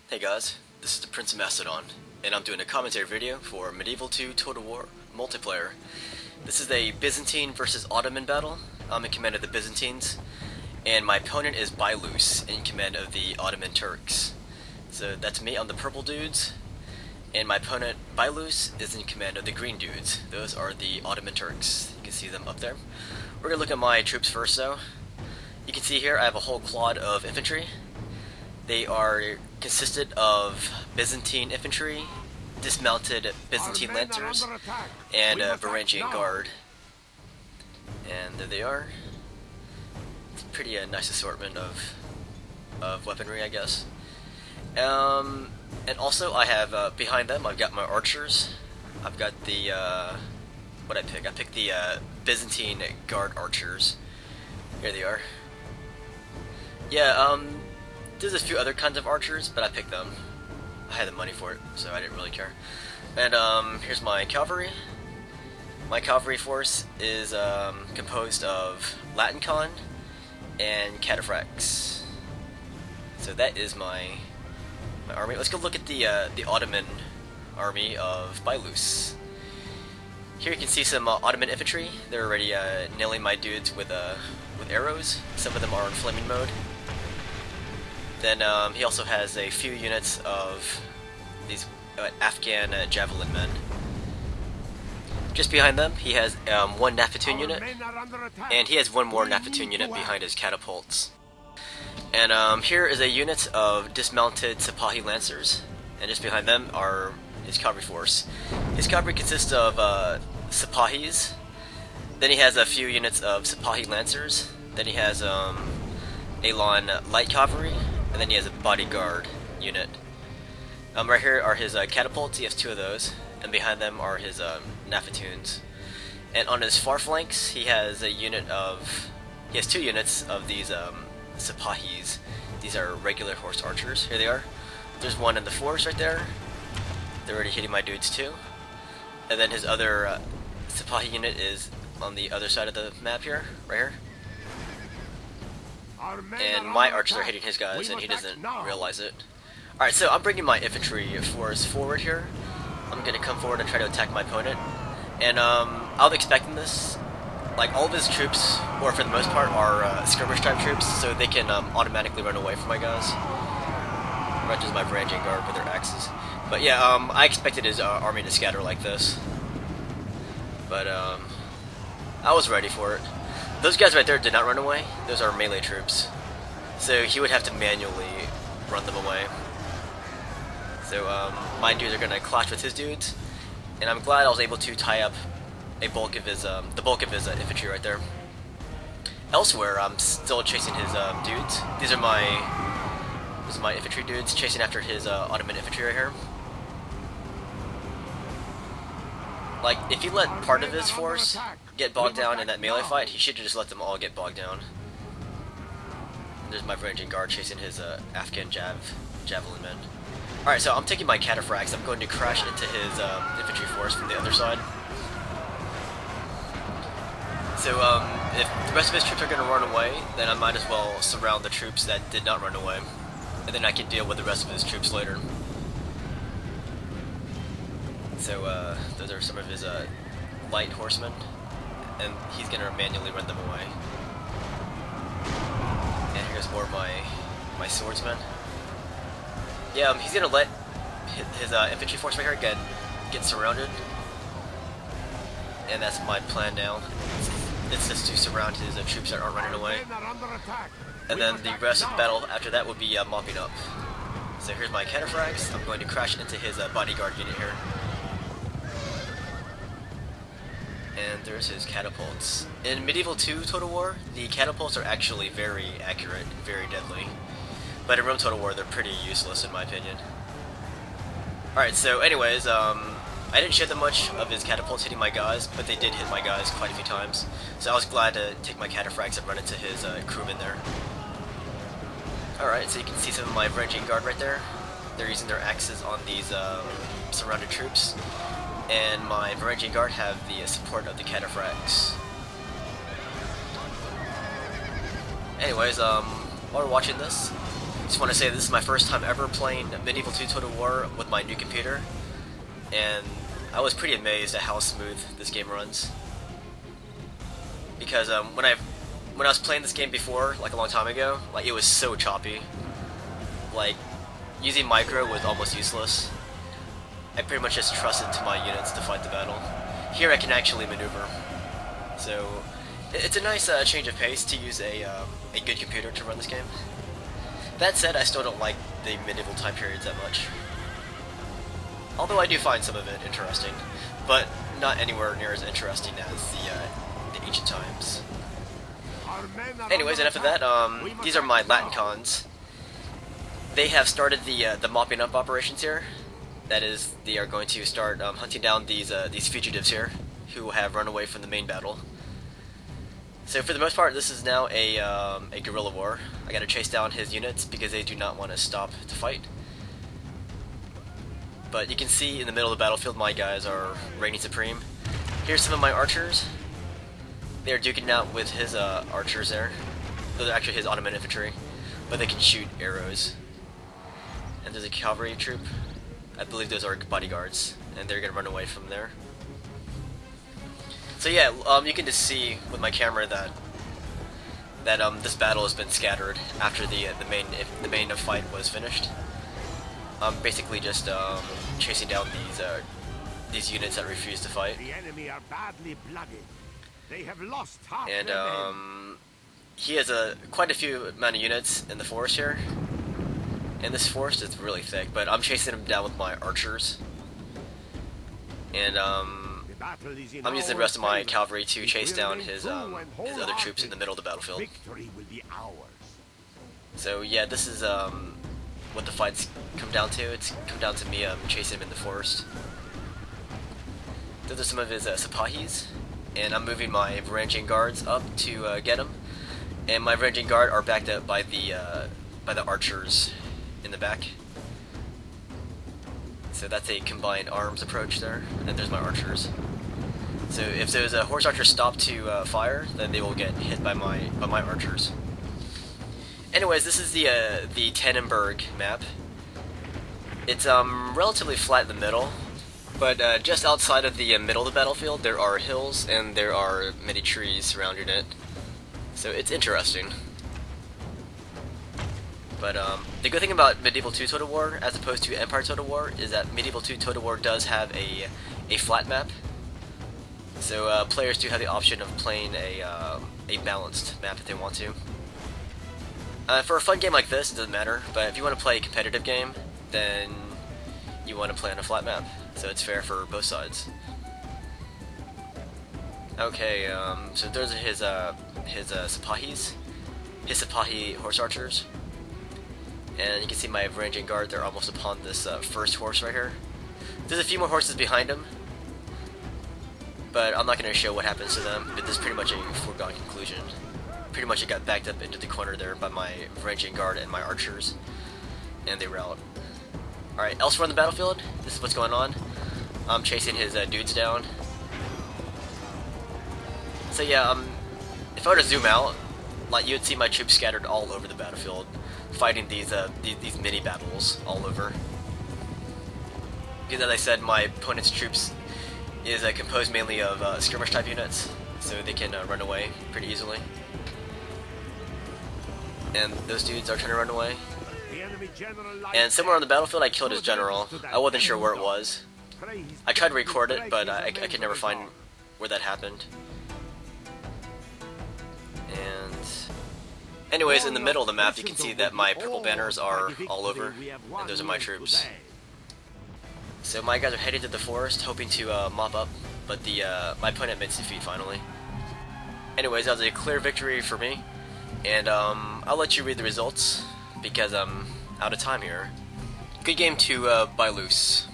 Hey guys, this is the Prince of Macedon, and I'm doing a commentary video for Medieval 2 Total War multiplayer. This is a Byzantine versus Ottoman battle. I'm in command of the Byzantines, and my opponent is Byloos, in command of the Ottoman Turks. So that's me on the purple dudes, and my opponent Byloos is in command of the green dudes. Those are the Ottoman Turks. You can see them up there. We're going to look at my troops first though. You can see here I have a whole quad of infantry. They are consisted of Byzantine infantry, dismounted Byzantine lancers, and a Varangian guard. And there they are. It's a pretty nice assortment of weaponry, I guess. And also I have behind them I've got my archers. I've got the what I picked the Byzantine guard archers. Here they are. Yeah, there's a few other kinds of archers, but I picked them. I had the money for it, so I didn't really care. And here's my cavalry. My cavalry force is composed of Latincon and cataphracts. So that is my army. Let's go look at the Ottoman army of Byloos. Here you can see some Ottoman infantry. They're already nailing my dudes with arrows. Some of them are in flaming mode. Then he also has a few units of these Afghan javelin men. Just behind them, he has one Nafatoon unit, and he has one more Nafatoon unit behind his catapults. And here is a unit of dismounted Sipahi lancers, and just behind them are his cavalry force. His cavalry consists of Sipahis. Then he has a few units of Sipahi lancers. Then he has Elan light cavalry. And then he has a bodyguard unit. Right here are his catapults. He has two of those, and behind them are his Nafatoons. And on his far flanks, he has two units of these Sipahis. These are regular horse archers. Here they are. There's one in the forest right there. They're already hitting my dudes too. And then his other Sipahi unit is on the other side of the map here, right here. And my archers are hitting his guys, and he doesn't realize it. Alright, so I'm bringing my infantry force forward here. I'm going to come forward and try to attack my opponent. And I was expecting this. Like, all of his troops, or for the most part, are skirmish type troops, so they can automatically run away from my guys. Not just my Varangian guard with their axes. But yeah, I expected his army to scatter like this. But I was ready for it. Those guys right there did not run away. Those are melee troops. So he would have to manually run them away. So my dudes are gonna clash with his dudes, and I'm glad I was able to tie up the bulk of his infantry right there. Elsewhere, I'm still chasing his dudes. These are my infantry dudes chasing after his Ottoman infantry right here. Like, if he let part of his force get bogged down in that melee fight, he should have just let them all get bogged down. And there's my Varangian guard chasing his Afghan javelin men. Alright, so I'm taking my cataphracts. I'm going to crash into his infantry force from the other side. So if the rest of his troops are going to run away, then I might as well surround the troops that did not run away. And then I can deal with the rest of his troops later. So those are some of his light horsemen, and he's gonna manually run them away. And here's more of my swordsmen. Yeah, he's gonna let his infantry force right here get surrounded, and that's my plan now. It's just to surround his troops that aren't running away, and then the rest of the battle after that would be mopping up. So here's my cataphracts. I'm going to crash into his bodyguard unit here. And there's his catapults. In Medieval 2 Total War, the catapults are actually very accurate, very deadly. But in Rome Total War, they're pretty useless in my opinion. Alright, so anyways, I didn't shoot that much of his catapults hitting my guys, but they did hit my guys quite a few times. So I was glad to take my cataphracts and run into his crewmen there. Alright, so you can see some of my Varangian guard right there. They're using their axes on these surrounded troops. And my Varangian guard have the support of the cataphracts. Anyways, while we're watching this, Just want to say this is my first time ever playing Medieval 2 Total War with my new computer, and I was pretty amazed at how smooth this game runs. Because when I was playing this game before, like a long time ago, like it was so choppy. Like using micro was almost useless. I pretty much just trusted to my units to fight the battle. Here I can actually maneuver, so it's a nice change of pace to use a good computer to run this game. That said, I still don't like the medieval time periods that much. Although I do find some of it interesting, but not anywhere near as interesting as the ancient times. Anyways, enough of that. These are my Latin cons. They have started the mopping up operations here. That is, they are going to start hunting down these fugitives here who have run away from the main battle. So for the most part, this is now a guerrilla war. I gotta chase down his units because they do not want to stop to fight. But you can see in the middle of the battlefield, my guys are reigning supreme. Here's some of my archers. They are duking out with his archers there. Those are actually his Ottoman infantry, but they can shoot arrows. And there's a cavalry troop. I believe those are bodyguards, and they're gonna run away from there. So yeah, you can just see with my camera that this battle has been scattered after the main fight was finished. I'm basically just chasing down these units that refuse to fight. The enemy are badly blooded. They have lost half And their men. he has quite a few amount of units in the forest here. And this forest is really thick, but I'm chasing him down with my archers. And I'm using the rest of my cavalry to chase down his other troops in the middle of the battlefield. Victory will be ours. So yeah, this is what the fights come down to. It's come down to me chasing him in the forest. Those are some of his Sipahis, and I'm moving my Varangian guards up to get him. And my Varangian guard are backed up by the archers in the back. So that's a combined arms approach there, and there's my archers. So if those horse archers stop to fire, then they will get hit by my archers. Anyways, this is the Tannenberg map. It's relatively flat in the middle, but just outside of the middle of the battlefield, there are hills and there are many trees surrounding it. So it's interesting. But the good thing about Medieval 2 Total War, as opposed to Empire Total War, is that Medieval 2 Total War does have a flat map. So players do have the option of playing a balanced map if they want to. For a fun game like this, it doesn't matter, but if you want to play a competitive game, then you want to play on a flat map, so it's fair for both sides. Okay, so those are his Sipahis, his Sipahi horse archers. And you can see my Varangian guard, they're almost upon this first horse right here. There's a few more horses behind him, but I'm not going to show what happens to them, but this is pretty much a foregone conclusion. Pretty much it got backed up into the corner there by my Varangian guard and my archers, and they were out. Alright, elsewhere on the battlefield, this is what's going on. I'm chasing his dudes down. So yeah, if I were to zoom out, like you'd see my troops scattered all over the battlefield, fighting these mini battles all over. Because as I said, my opponent's troops is composed mainly of skirmish type units, so they can run away pretty easily. And those dudes are trying to run away. And somewhere on the battlefield I killed his general. I wasn't sure where it was. I tried to record it, but I could never find where that happened. And anyways, in the middle of the map you can see that my purple banners are all over, and those are my troops. So my guys are headed to the forest, hoping to mop up, but my opponent admits defeat finally. Anyways, that was a clear victory for me, and I'll let you read the results, because I'm out of time here. Good game to byloos.